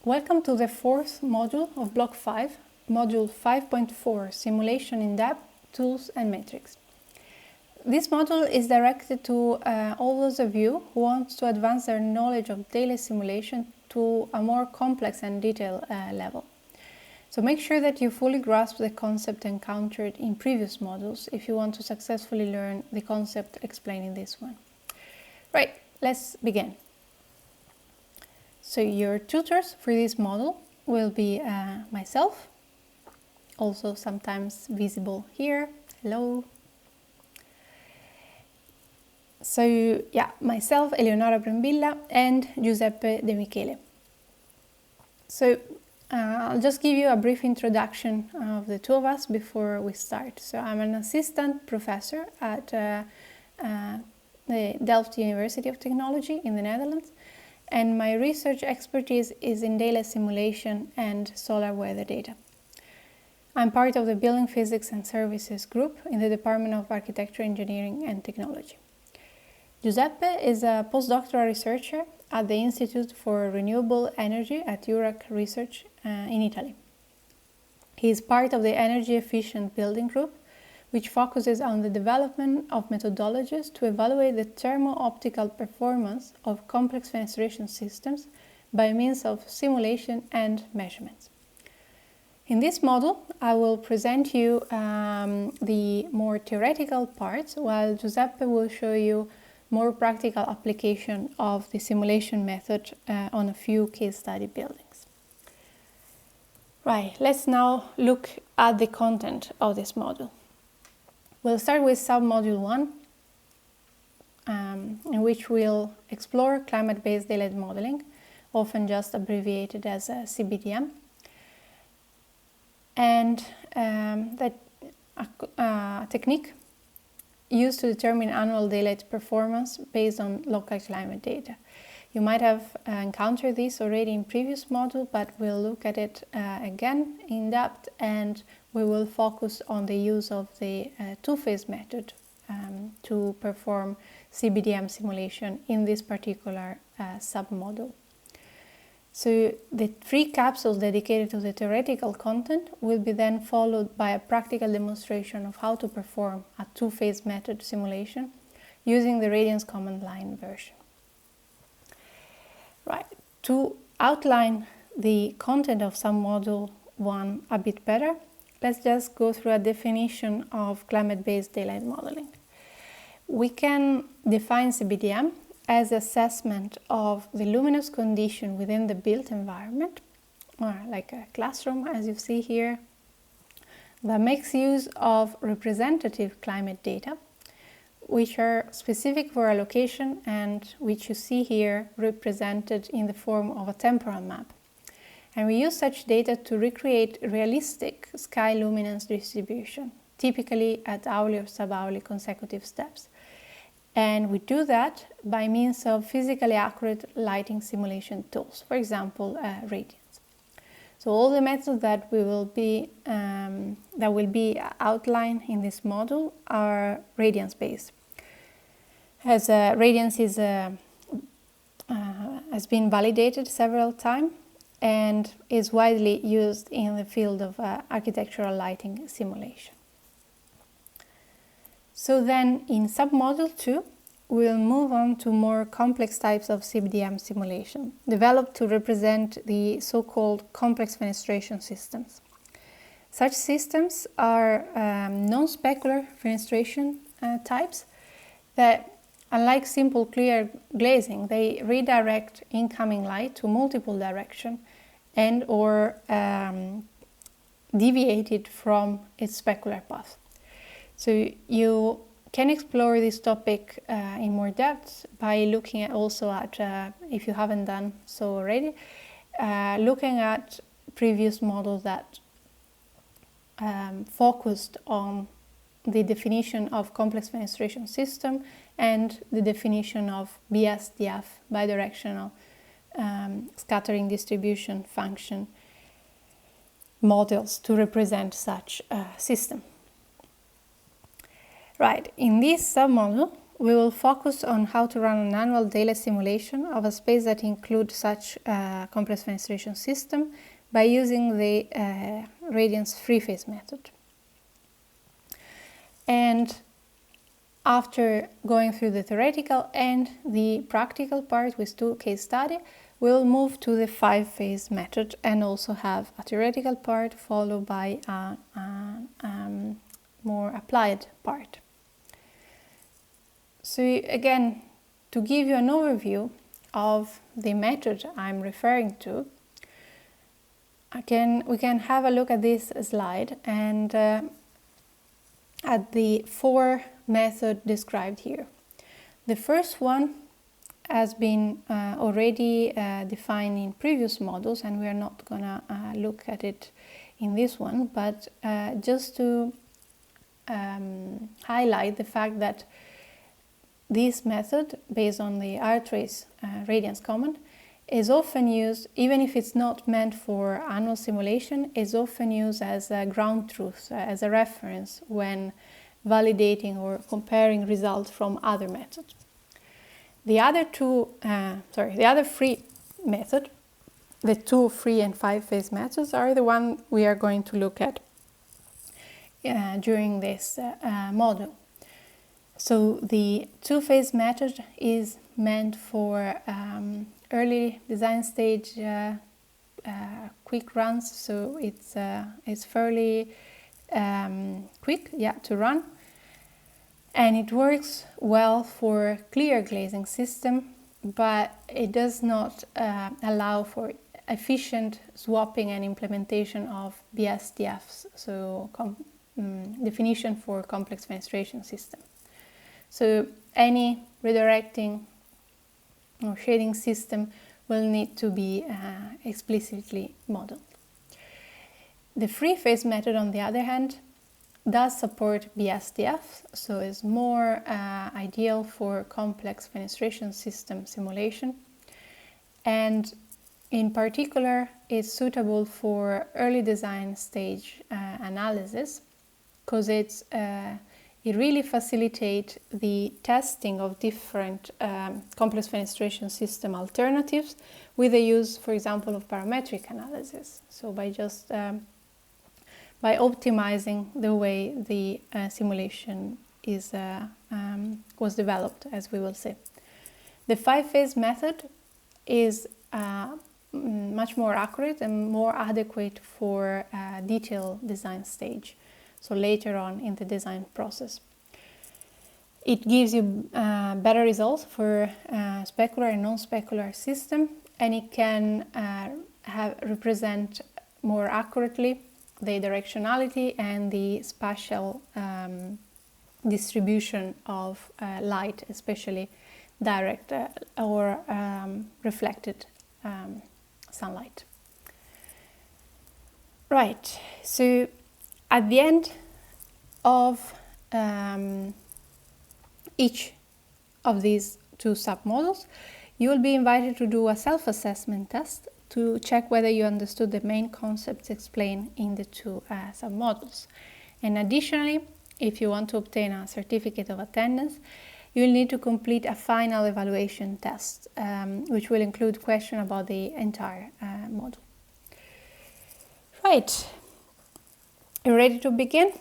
Welcome to the fourth module of Block 5, Module 5.4, Simulation in Depth, Tools and Metrics. This module is directed to all those of you who want to advance their knowledge of daily simulation to a more complex and detailed level. So make sure that you fully grasp the concept encountered in previous modules if you want to successfully learn the concept explained in this one. Right, let's begin. So your tutors for this module will be myself, also sometimes visible here. Hello. So yeah, myself, Eleonora Brembilla, and Giuseppe de Michele. So I'll just give you a brief introduction of the two of us before we start. So I'm an assistant professor at the Delft University of Technology in the Netherlands, and my research expertise is in daily simulation and solar weather data. I'm part of the Building Physics and Services group in the Department of Architecture, Engineering and Technology. Giuseppe is a postdoctoral researcher at the Institute for Renewable Energy at URAC Research in Italy. He is part of the Energy Efficient Building Group, which focuses on the development of methodologies to evaluate the thermo-optical performance of complex fenestration systems by means of simulation and measurements. In this module, I will present you the more theoretical parts, while Giuseppe will show you more practical application of the simulation method on a few case study buildings. Right, let's now look at the content of this module. We'll start with sub-module 1, in which we'll explore climate-based daylight modeling, often just abbreviated as CBDM, and that technique used to determine annual daylight performance based on local climate data. You might have encountered this already in previous module, but we'll look at it again in depth, and we will focus on the use of the two-phase method to perform CBDM simulation in this particular sub-module. So the 3 capsules dedicated to the theoretical content will be then followed by a practical demonstration of how to perform a two-phase method simulation using the Radiance command line version. Right, to outline the content of sub-module 1 a bit better, let's just go through a definition of climate-based daylight modeling. We can define CBDM as assessment of the luminous condition within the built environment, or like a classroom as you see here, that makes use of representative climate data, which are specific for a location and which you see here represented in the form of a temporal map. And we use such data to recreate realistic sky luminance distribution, typically at hourly or sub-hourly consecutive steps. And we do that by means of physically accurate lighting simulation tools, for example, radiance. So all the methods that will be outlined in this module are radiance-based, as radiance has been validated several times and is widely used in the field of architectural lighting simulation. So then in sub-module 2, we'll move on to more complex types of CBDM simulation, developed to represent the so-called complex fenestration systems. Such systems are non-specular fenestration types that, unlike simple clear glazing, they redirect incoming light to multiple directions and or deviate it from its specular path. So you can explore this topic in more depth by looking at if you haven't done so already, looking at previous models that focused on the definition of complex fenestration system and the definition of BSDF, bidirectional scattering distribution function models to represent such a system. Right, in this submodule, we will focus on how to run an annual daily simulation of a space that includes such complex fenestration system by using the radiance free-phase method. And after going through the theoretical and the practical part with 2 case studies, we'll move to the 5-phase method and also have a theoretical part followed by a more applied part. So again, to give you an overview of the method I'm referring to, we can have a look at this slide and at the 4 methods described here. The first one has been already defined in previous modules, and we are not gonna look at it in this one, but just to highlight the fact that this method, based on the R-trace radiance command, is often used, even if it's not meant for annual simulation, is often used as a ground truth, as a reference when validating or comparing results from other methods. The other 3 methods, the 2, 3 and 5-phase methods, are the one we are going to look at during this module. So the 2-phase method is meant for early design stage quick runs, so it's fairly quick to run, and it works well for clear glazing system, but it does not allow for efficient swapping and implementation of BSDFs, so definition for complex fenestration system. So any redirecting or shading system will need to be explicitly modeled. The free-phase method, on the other hand, does support BSDF, so is more ideal for complex fenestration system simulation, and in particular is suitable for early design stage analysis, because it really facilitates the testing of different complex fenestration system alternatives with the use, for example, of parametric analysis. So by optimizing the way the simulation was developed, as we will see. The 5-phase method is much more accurate and more adequate for detailed design stage, so later on in the design process. It gives you better results for specular and non-specular system, and it can represent more accurately the directionality and the spatial distribution of light, especially direct or reflected sunlight. Right, so at the end of each of these 2 submodules, you will be invited to do a self-assessment test to check whether you understood the main concepts explained in the 2 submodules. And additionally, if you want to obtain a certificate of attendance, you will need to complete a final evaluation test, which will include questions about the entire module. Right, you ready to begin?